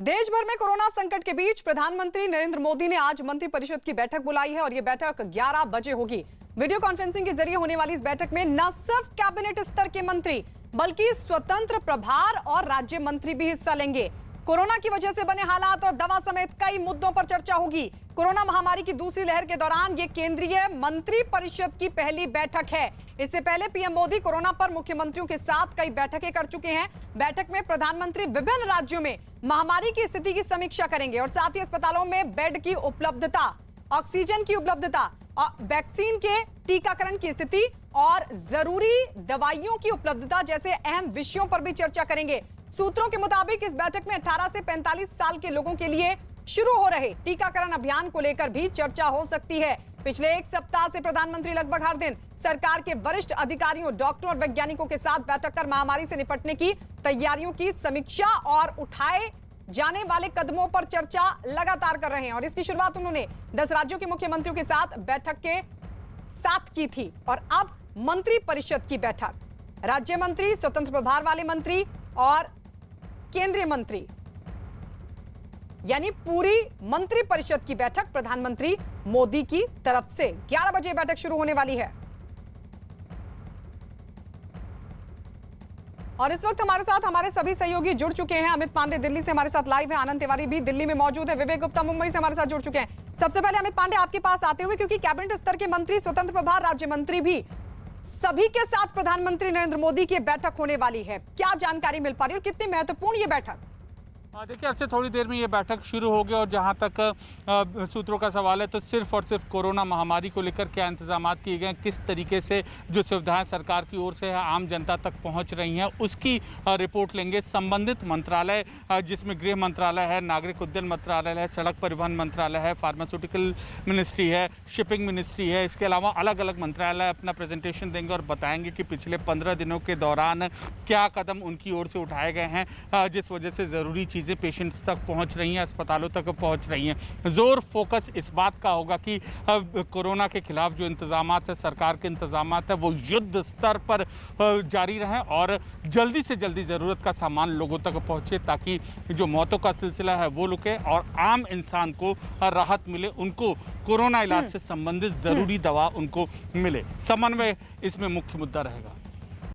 देश भर में कोरोना संकट के बीच प्रधानमंत्री नरेंद्र मोदी ने आज मंत्रिपरिषद की बैठक बुलाई है और यह बैठक 11 बजे होगी। वीडियो कॉन्फ्रेंसिंग के जरिए होने वाली इस बैठक में न सिर्फ कैबिनेट स्तर के मंत्री बल्कि स्वतंत्र प्रभार और राज्य मंत्री भी हिस्सा लेंगे। कोरोना की वजह से बने हालात और दवा समेत कई मुद्दों पर चर्चा होगी। कोरोना महामारी की दूसरी लहर के दौरान ये केंद्रीय मंत्रिपरिषद की पहली बैठक है। इससे पहले पीएम मोदी कोरोना पर मुख्यमंत्रियों के साथ कई बैठकें कर चुके हैं। बैठक में प्रधानमंत्री विभिन्न राज्यों में महामारी की स्थिति की समीक्षा करेंगे और साथ ही अस्पतालों में बेड की उपलब्धता, ऑक्सीजन की उपलब्धता, वैक्सीन के टीकाकरण की स्थिति और जरूरी दवाइयों की उपलब्धता जैसे अहम विषयों पर भी चर्चा करेंगे। सूत्रों के मुताबिक इस बैठक में 18 से 45 साल के लोगों के लिए शुरू हो रहे टीकाकरण अभियान को लेकर भी चर्चा हो सकती है। पिछले एक सप्ताह से प्रधानमंत्री लगभग हर दिन सरकार के वरिष्ठ अधिकारियों, डॉक्टरों और वैज्ञानिकों के साथ बैठक कर महामारी से निपटने की तैयारियों की समीक्षा और उठाए जाने वाले कदमों पर चर्चा लगातार कर रहे हैं। और इसकी शुरुआत उन्होंने 10 राज्यों के मुख्यमंत्रियों के साथ बैठक के साथ की थी और अब मंत्रिपरिषद की बैठक, राज्य मंत्री, स्वतंत्र प्रभार वाले मंत्री और केंद्रीय मंत्री यानी पूरी मंत्रिपरिषद की बैठक प्रधानमंत्री मोदी की तरफ से 11 बजे बैठक शुरू होने वाली है। और इस वक्त हमारे साथ हमारे सभी सहयोगी जुड़ चुके हैं। अमित पांडे दिल्ली से हमारे साथ लाइव है, आनंद तिवारी भी दिल्ली में मौजूद है, विवेक गुप्ता मुंबई से हमारे साथ जुड़ चुके हैं। सबसे पहले अमित पांडे आपके पास आते हुए, क्योंकि कैबिनेट स्तर के मंत्री, स्वतंत्र प्रभार राज्य मंत्री भी सभी के साथ प्रधानमंत्री नरेंद्र मोदी की बैठक होने वाली है, क्या जानकारी मिल पा रही है और कितनी महत्वपूर्ण ये बैठक? देखिए, अब से थोड़ी देर में ये बैठक शुरू होगी और जहां तक सूत्रों का सवाल है तो सिर्फ और सिर्फ कोरोना महामारी को लेकर क्या इंतजाम किए गए हैं, किस तरीके से जो सुविधाएं सरकार की ओर से आम जनता तक पहुंच रही हैं, उसकी रिपोर्ट लेंगे संबंधित मंत्रालय, जिसमें गृह मंत्रालय है, नागरिक उड्डयन मंत्रालय है, सड़क परिवहन मंत्रालय है, फार्मास्यूटिकल मिनिस्ट्री है, शिपिंग मिनिस्ट्री है। इसके अलावा अलग अलग मंत्रालय अपना प्रेजेंटेशन देंगे और बताएंगे कि पिछले 15 दिनों के दौरान क्या कदम उनकी ओर से उठाए गए हैं, जिस वजह से ज़रूरी चीज़ें पेशेंट्स तक पहुंच रही हैं, अस्पतालों तक पहुंच रही हैं। जोर फोकस इस बात का होगा कि कोरोना के खिलाफ जो इंतजामात है, सरकार के इंतजामात है, वो युद्ध स्तर पर जारी रहें और जल्दी से जल्दी ज़रूरत का सामान लोगों तक पहुंचे ताकि जो मौतों का सिलसिला है वो रुके और आम इंसान को राहत मिले, उनको कोरोना इलाज से संबंधित ज़रूरी दवा उनको मिले। समन्वय इसमें मुख्य मुद्दा रहेगा।